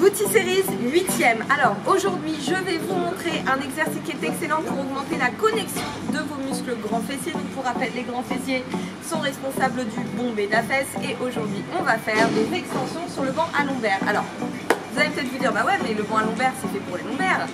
Booty Series 8e. Alors aujourd'hui je vais vous montrer un exercice qui est excellent pour augmenter la connexion de vos muscles grands fessiers. Donc pour rappel, les grands fessiers sont responsables du bombé de la fesse et aujourd'hui on va faire des extensions sur le banc à lombaire. Alors vous allez peut-être vous dire bah ouais mais le banc à lombaire c'est fait pour les lombaires.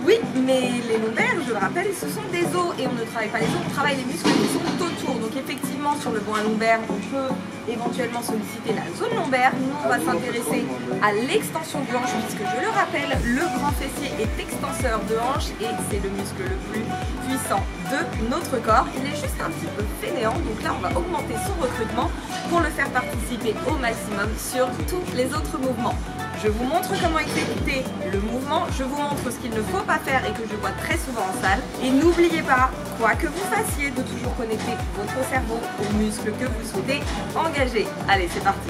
Oui, mais les lombaires, je le rappelle, ce sont des os et on ne travaille pas les os, on travaille les muscles qui sont autour. Donc effectivement, sur le banc à lombaire, on peut éventuellement solliciter la zone lombaire. Nous, on va s'intéresser à l'extension de hanche puisque, je le rappelle, le grand fessier est extenseur de hanche et c'est le muscle le plus puissant de notre corps. Il est juste un petit peu fainéant, donc là, on va augmenter son recrutement pour le faire participer au maximum sur tous les autres mouvements. Je vous montre comment exécuter le mouvement, je vous montre ce qu'il ne faut pas faire et que je vois très souvent en salle. Et n'oubliez pas, quoi que vous fassiez, de toujours connecter votre cerveau aux muscles que vous souhaitez engager. Allez, c'est parti!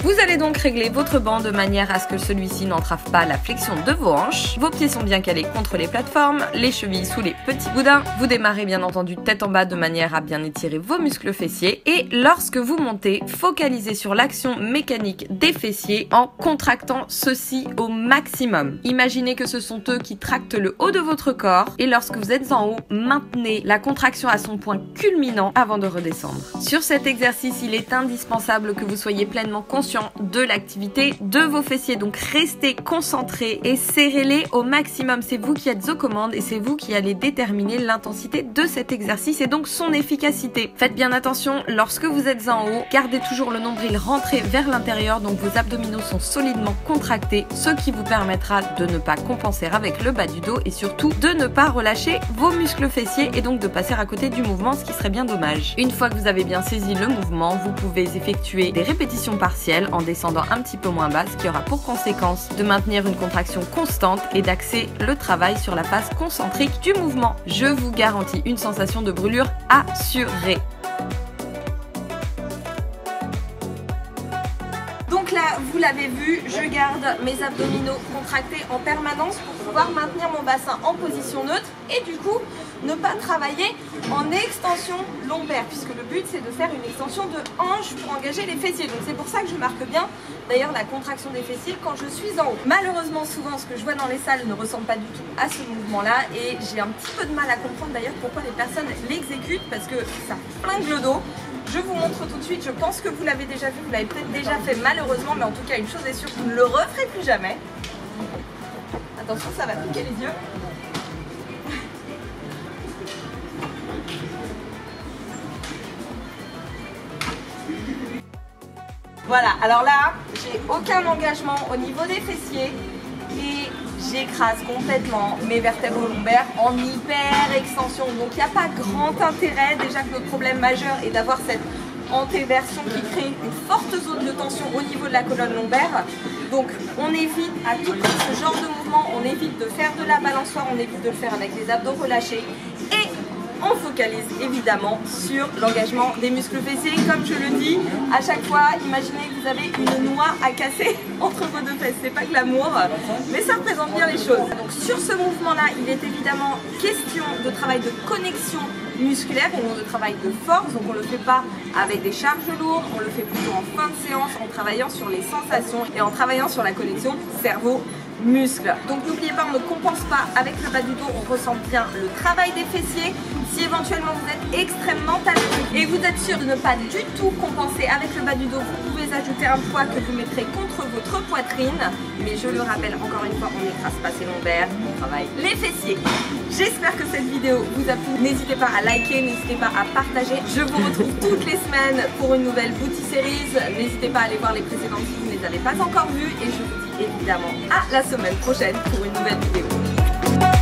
Vous allez donc régler votre banc de manière à ce que celui-ci n'entrave pas la flexion de vos hanches. Vos pieds sont bien calés contre les plateformes, les chevilles sous les petits boudins. Vous démarrez bien entendu tête en bas de manière à bien étirer vos muscles fessiers. Et lorsque vous montez, focalisez sur l'action mécanique des fessiers en contractant ceux-ci au maximum. Imaginez que ce sont eux qui tractent le haut de votre corps. Et lorsque vous êtes en haut, maintenez la contraction à son point culminant avant de redescendre. Sur cet exercice, il est indispensable que vous soyez pleinement conscient de l'activité de vos fessiers, donc restez concentrés et serrez-les au maximum. C'est vous qui êtes aux commandes et c'est vous qui allez déterminer l'intensité de cet exercice et donc son efficacité. Faites bien attention lorsque vous êtes en haut, gardez toujours le nombril rentré vers l'intérieur, donc vos abdominaux sont solidement contractés, ce qui vous permettra de ne pas compenser avec le bas du dos et surtout de ne pas relâcher vos muscles fessiers et donc de passer à côté du mouvement, ce qui serait bien dommage. Une fois que vous avez bien saisi le mouvement, vous pouvez effectuer des répétitions partielles en descendant un petit peu moins bas, ce qui aura pour conséquence de maintenir une contraction constante et d'axer le travail sur la phase concentrique du mouvement. Je vous garantis une sensation de brûlure assurée. Donc là, vous l'avez vu, je garde mes abdominaux contractés en permanence pour pouvoir maintenir mon bassin en position neutre et du coup, ne pas travailler en extension lombaire puisque le but c'est de faire une extension de hanche pour engager les fessiers. Donc c'est pour ça que je marque bien d'ailleurs la contraction des fessiers quand je suis en haut. Malheureusement, souvent ce que je vois dans les salles ne ressemble pas du tout à ce mouvement-là et j'ai un petit peu de mal à comprendre d'ailleurs pourquoi les personnes l'exécutent parce que ça flingue le dos. Je vous montre tout de suite, je pense que vous l'avez déjà vu, vous l'avez peut-être déjà fait malheureusement, mais en tout cas une chose est sûre, vous ne le referez plus jamais. Attention, ça va piquer les yeux. Voilà, alors là, j'ai aucun engagement au niveau des fessiers et j'écrase complètement mes vertèbres lombaires en hyper extension. Donc il n'y a pas grand intérêt, déjà que notre problème majeur est d'avoir cette antéversion qui crée une forte zone de tension au niveau de la colonne lombaire. Donc on évite à tout prix ce genre de mouvement, on évite de faire de la balançoire, on évite de le faire avec les abdos relâchés et on focalise évidemment sur l'engagement des muscles fessiers. Comme je le dis à chaque fois, imaginez que vous avez une noix à casser entre vos deux fesses. C'est pas glamour, mais ça représente bien les choses. Donc sur ce mouvement-là, il est évidemment question de travail de connexion musculaire et non de travail de force. Donc on ne le fait pas avec des charges lourdes, on le fait plutôt en fin de séance en travaillant sur les sensations et en travaillant sur la connexion cerveau-muscle. Donc n'oubliez pas, on ne compense pas avec le bas du dos, on ressent bien le travail des fessiers. Si éventuellement vous êtes extrêmement talentueux et vous êtes sûr de ne pas du tout compenser avec le bas du dos, vous pouvez ajouter un poids que vous mettrez contre votre poitrine. Mais je le rappelle encore une fois, on n'écrase pas ses lombaires, on travaille les fessiers. J'espère que cette vidéo vous a plu. N'hésitez pas à liker, n'hésitez pas à partager. Je vous retrouve toutes les semaines pour une nouvelle Booty Series. N'hésitez pas à aller voir les précédentes si vous ne les avez pas encore vues. Et je vous dis évidemment à la semaine prochaine pour une nouvelle vidéo.